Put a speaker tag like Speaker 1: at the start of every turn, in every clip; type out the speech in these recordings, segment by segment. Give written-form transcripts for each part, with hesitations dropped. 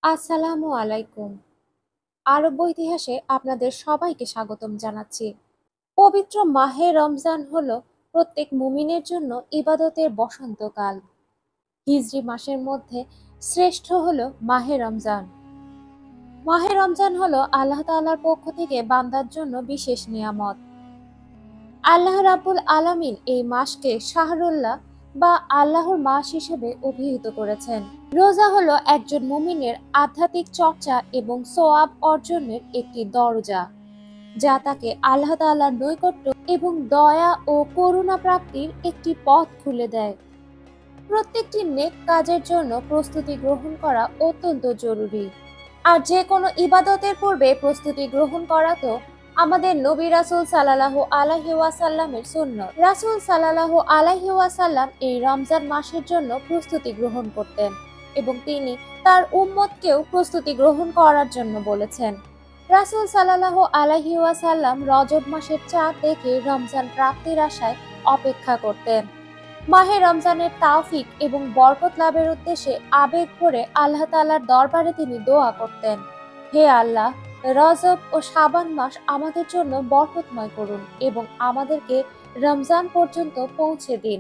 Speaker 1: আসসালামু আলাইকুম। আরব ইতিহাসে আপনাদের সবাইকে স্বাগতম জানাচ্ছি। পবিত্র মাহে রমজান হলো প্রত্যেক মুমিনের জন্য ইবাদতের বসন্তকাল। হিজরি মাসের মধ্যে শ্রেষ্ঠ হলো মাহে রমজান। মাহে রমজান হলো আল্লাহ তাআলার পক্ষ থেকে বান্দার জন্য বিশেষ নিয়ামত। আল্লাহ রাব্বুল আলামিন এই মাসকে শাহরুল্লাহ বা আল্লাহর মাস হিসেবে অভিহিত করেছেন। রোজা হলো একজন মুমিনের আধ্যাত্মিক চর্চা এবং সোয়াব অর্জনের একটি দরজা, যা তাকে আল্লাহ তাআলার নৈকট্য এবং দয়া ও করুণা প্রাপ্তির একটি পথ খুলে দেয়। প্রত্যেকটি নেক কাজের জন্য প্রস্তুতি গ্রহণ করা অত্যন্ত জরুরি। আর যে কোনো ইবাদতের পূর্বে প্রস্তুতি গ্রহণ করা তো আমাদের নবী রাসূল সাল্লাল্লাহু আলাইহি ওয়াসাল্লামের সুন্নত। রাসূল সাল্লাল্লাহু আলাইহি ওয়াসাল্লাম এই রমজান মাসের জন্য প্রস্তুতি গ্রহণ করতেন এবং তিনি তার উম্মতকেও প্রস্তুতি গ্রহণ করার জন্য বলেছেন। রাসূল সাল্লাল্লাহু আলাইহি ওয়াসাল্লাম রজব মাসের চাঁদ দেখে রমজান প্রাপ্তির আশায় অপেক্ষা করতেন। মাহে রমজানের তাওফিক এবং বরকত লাভের উদ্দেশ্যে আবেগ ভরে আল্লাহ তাআলার দরবারে তিনি দোয়া করতেন, হে আল্লাহ, রজব ও শাবান মাস আমাদের জন্য বরকতময় করুন এবং আমাদেরকে রমজান পর্যন্ত পৌঁছে দিন।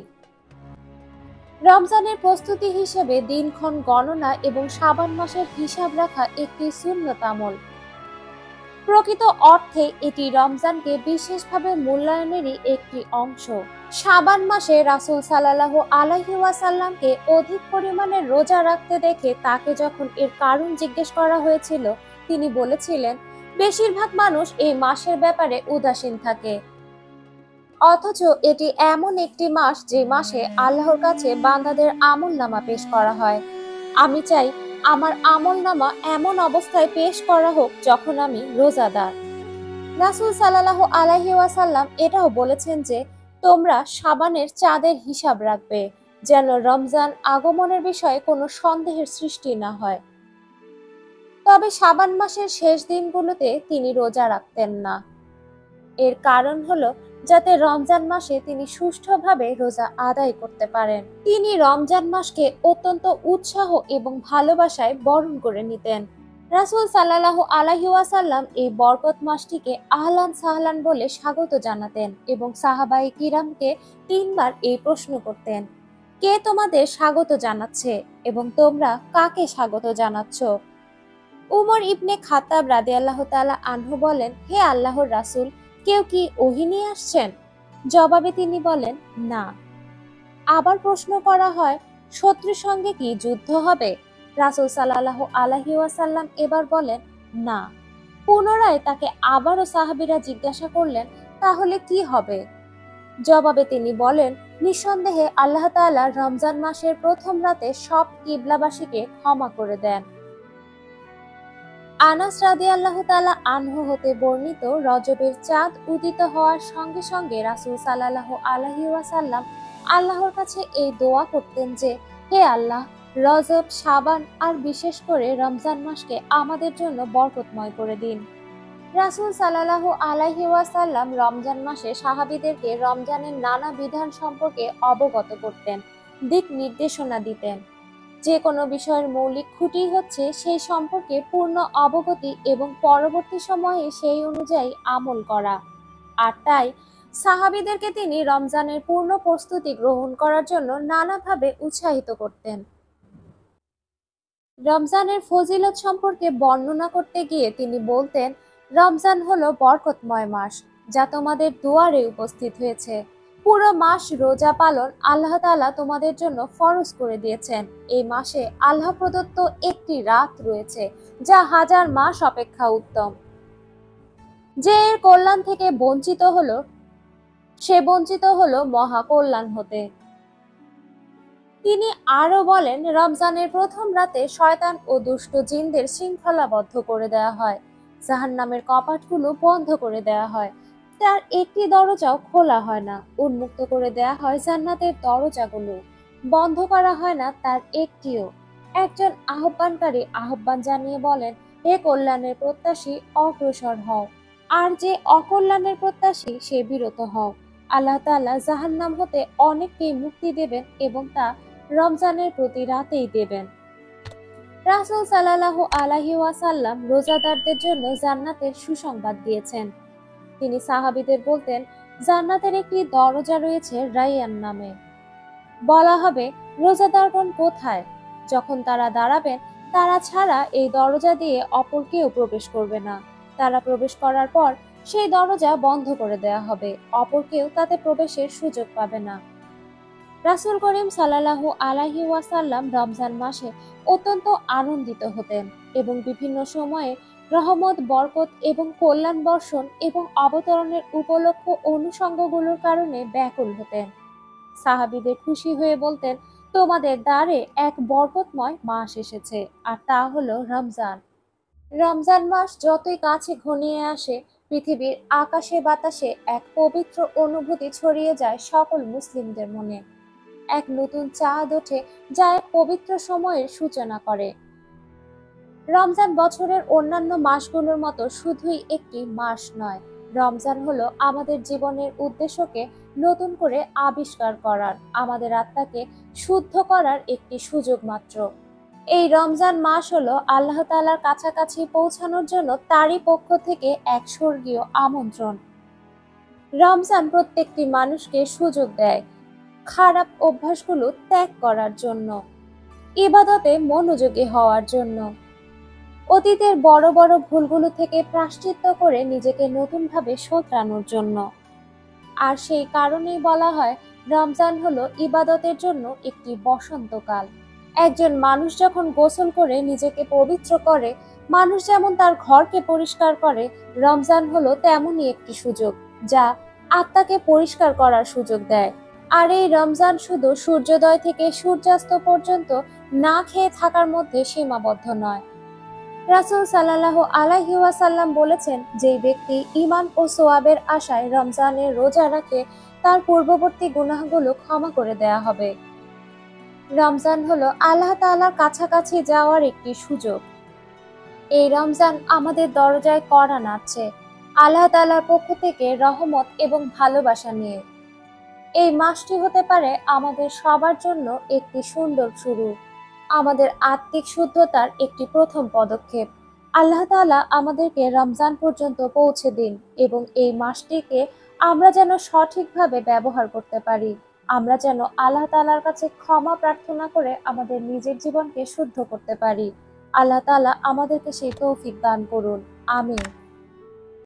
Speaker 1: রমজানের প্রস্তুতি হিসেবে দিনক্ষণ গণনা এবং শাবান মাসের হিসাব রাখা একটি সুন্নত আমল। প্রকৃত অর্থে এটি রমজানকে বিশেষভাবে মূল্যায়নেরই একটি অংশ। শাবান মাসে রাসূল সাল্লাল্লাহু আলাইহি ওয়াসাল্লামকে অধিক পরিমাণে রোজা রাখতে দেখে তাকে যখন এর কারণ জিজ্ঞেস করা হয়েছিল, তিনি বলেছিলেন, বেশিরভাগ মানুষ এই মাসের ব্যাপারে উদাসীন থাকে, অথচ এটি এমন একটি মাস যে মাসে আল্লাহর কাছে বান্দাদের আমলনামা পেশ করা হয়। আমি চাই আমার আমলনামা এমন অবস্থায় পেশ করা হোক যখন আমি রোজাদার। রাসূল সাল্লাল্লাহু আলাইহি ওয়াসাল্লাম এটাও বলেছেন যে তোমরা শাবানের চাঁদের হিসাব রাখবে, যেন রমজান আগমনের বিষয়ে কোনো সন্দেহের সৃষ্টি না হয়। তবে শাবান মাসের শেষ দিনগুলোতে তিনি রোজা রাখতেন না। এর কারণ হলো যাতে রমজান মাসে তিনি সুষ্ঠুভাবে রোজা আদায় করতে পারেন। তিনি রমজান মাসকে অত্যন্ত উৎসাহ এবং ভালোবাসায় বরণ করে নিতেন। রাসূল সাল্লাল্লাহু আলাইহি ওয়াসাল্লাম এই বরকত মাসটিকে আহলান সাহলান বলে স্বাগত জানাতেন এবং সাহাবায়ে কিরামকে 3 বার এই প্রশ্ন করতেন, কে তোমাদের স্বাগত জানাচ্ছে এবং তোমরা কাকে স্বাগত জানাচ্ছ? উমর ইবনে খাত্তাব রাদিয়াল্লাহু তাআলা আনহু বলেন, হে আল্লাহর রাসূল, কেউ কি ওহী নিয়ে আসছেন? জবাবে তিনি বলেন, না। আবার প্রশ্ন করা হয়, শত্রুর সঙ্গে কি যুদ্ধ হবে? রাসূল সাল্লাল্লাহু আলাইহি ওয়াসাল্লাম এবার বলেন, না। পুনরায় তাকে আবারও সাহাবীরা জিজ্ঞাসা করলেন, তাহলে কি হবে? জবাবে তিনি বলেন, নিঃসন্দেহে আল্লাহ তাআলা রমজান মাসের প্রথম রাতে সব কিবলাবাসীকে ক্ষমা করে দেন। আনাস রাদিয়াল্লাহু তাআলা আনহু হতে বর্ণিত, রজবের চাঁদ উদিত হওয়ার সঙ্গে সঙ্গে রাসূল সাল্লাল্লাহু আলাইহি ওয়াসাল্লাম আল্লাহর কাছে এই দোয়া করতেন যে, হে আল্লাহ, রজব, শাবান আর বিশেষ করে রমজান মাসকে আমাদের জন্য বরকতময় করে দিন। রাসূল সাল্লাল্লাহু আলাইহি ওয়াসাল্লাম রমজান মাসে সাহাবীদেরকে রমজানের নানা বিধান সম্পর্কে অবগত করতেন, দিক নির্দেশনা দিতেন। যে কোনো বিষয়ের মৌলিক খুঁটি হচ্ছে সেই সম্পর্কে পূর্ণ অবগতি এবং পরবর্তী সময়ে সেই অনুযায়ী আমল করা। আর তাই সাহাবীদেরকে তিনি রমজানের পূর্ণ প্রস্তুতি গ্রহণ করার জন্য নানাভাবে উৎসাহিত করতেন। রমজানের ফজিলত সম্পর্কে বর্ণনা করতে গিয়ে তিনি বলতেন, রমজান হলো বরকতময় মাস, যা তোমাদের দুয়ারে উপস্থিত হয়েছে। পুরো মাস রোজা পালন আল্লাহ তাআলা তোমাদের জন্য ফরজ করে দিয়েছেন। এই মাসে আল্লাহ প্রদত্ত একটি রাত রয়েছে, যা 1000 মাস অপেক্ষা উত্তম। যে এর কল্যাণ থেকে বঞ্চিত হলো, সে বঞ্চিত হলো মহা কল্যাণ হতে। তিনি আরো বলেন, রমজানের প্রথম রাতে শয়তান ও দুষ্ট জিনদের শৃঙ্খলাবদ্ধ করে দেওয়া হয়, জাহান্নামের কপাটগুলো বন্ধ করে দেওয়া হয়, তার একটি দরজাও খোলা হয় না, উন্মুক্ত করে দেওয়া হয় জান্নাতের দরজাগুলো, বন্ধ করা হয় না তার একটিও। একজন আহ্বানকারী আহ্বান জানিয়ে বলেন, হে কল্যাণের প্রত্যাশী, অগ্রসর হও, আর যে অকল্যাণের প্রত্যাশী সে বিরত হও। আল্লাহ তাআলা জাহান্নাম হতে অনেককেই মুক্তি দেবেন এবং তা রমজানের প্রতি রাতেই দেবেন। রাসূল সাল্লাল্লাহু আলাইহি ওয়াসাল্লাম রোজাদারদের জন্য জান্নাতের সুসংবাদ দিয়েছেন। তিনি সাহাবীদের বলতেন, জান্নাতের একটি দরজা রয়েছে রায়্যান নামে। বলা হবে, রোজাদারগণ কোথায়? যখন তারা দাঁড়াবেন, তারা ছাড়া এই দরজা দিয়ে অপর কেউ প্রবেশ করবে না। তারা প্রবেশ করার পর সেই দরজা বন্ধ করে দেয়া হবে, অপর কেউ তাতে প্রবেশের সুযোগ পাবে না। রাসূল করিম সাল্লাল্লাহু আলাইহি ওয়াসাল্লাম রমজান মাসে অত্যন্ত আনন্দিত হতেন এবং বিভিন্ন সময়ে রহমত, বরকত এবং কল্যাণ বর্ষণ এবং অবতরণের উপলক্ষ অনুষঙ্গগুলোর কারণে ব্যাকুল হতেন। সাহাবীদের খুশি হয়ে বলতেন, তোমাদের দ্বারে এক বরকতময় মাস এসেছে, আর তা হলো রমজান। রমজান মাস যতই কাছে ঘনিয়ে আসে, পৃথিবীর আকাশে বাতাসে এক পবিত্র অনুভূতি ছড়িয়ে যায় সকল মুসলিমদের মনে। এক নতুন চাঁদ ওঠে, যা এক পবিত্র সময়ের সূচনা করে। রমজান বছরের অন্যান্য মাসগুলোর মতো শুধুই একটি মাস নয়। রমজান হলো আমাদের জীবনের উদ্দেশ্যকে নতুন করে আবিষ্কার করার, আমাদের আত্মাকে শুদ্ধ করার একটি সুযোগ মাত্র। এই রমজান মাস হলো আল্লাহ তাআলার কাছাকাছি পৌঁছানোর জন্য তারই পক্ষ থেকে এক স্বর্গীয় আমন্ত্রণ। রমজান প্রত্যেকটি মানুষকে সুযোগ দেয় খারাপ অভ্যাসগুলো ত্যাগ করার জন্য, ইবাদতে মনোযোগী হওয়ার জন্য, অতীতের বড় বড় ভুলগুলো থেকে প্রায়শ্চিত্ত করে নিজেকে নতুনভাবে শোধরানোর জন্য। আর সেই কারণেই বলা হয়, রমজান হলো ইবাদতের জন্য একটি বসন্তকাল। একজন মানুষ যখন গোসল করে নিজেকে পবিত্র করে, মানুষ যেমন তার ঘরকে পরিষ্কার করে, রমজান হলো তেমনই একটি সুযোগ, যা আত্মাকে পরিষ্কার করার সুযোগ দেয়। আর এই রমজান শুধু সূর্যোদয় থেকে সূর্যাস্ত পর্যন্ত না খেয়ে থাকার মধ্যে সীমাবদ্ধ নয়। রাসূল সাল্লাল্লাহু আলাইহি ওয়াসাল্লাম বলেছেন, যে ব্যক্তি ঈমান ও সওয়াবের আশায় রমজানের রোজা রাখে, তার পূর্ববর্তী গুনাহগুলো ক্ষমা করে দেয়া হবে। রমজান হলো আল্লাহ তাআলার কাছাকাছি যাওয়ার একটি সুযোগ। এই রমজান আমাদের দরজায় কড়া নাড়ছে, আল্লাহ তাআলার পক্ষ থেকে রহমত এবং ভালোবাসা নিয়ে। এই মাসটি হতে পারে আমাদের সবার জন্য একটি সুন্দর শুরু, আমাদের আত্মিক শুদ্ধতার একটি প্রথম পদক্ষেপ। আল্লাহ তাআলা আমাদেরকে রমজান পর্যন্ত পৌঁছে দিন এবং এই মাসটিকে আমরা যেন সঠিকভাবে ব্যবহার করতে পারি। আমরা যেন আল্লাহ তাআলার কাছে ক্ষমা প্রার্থনা করে আমাদের নিজের জীবনকে শুদ্ধ করতে পারি। আল্লাহ তাআলা আমাদেরকে সেই তৌফিক দান করুন। আমিন।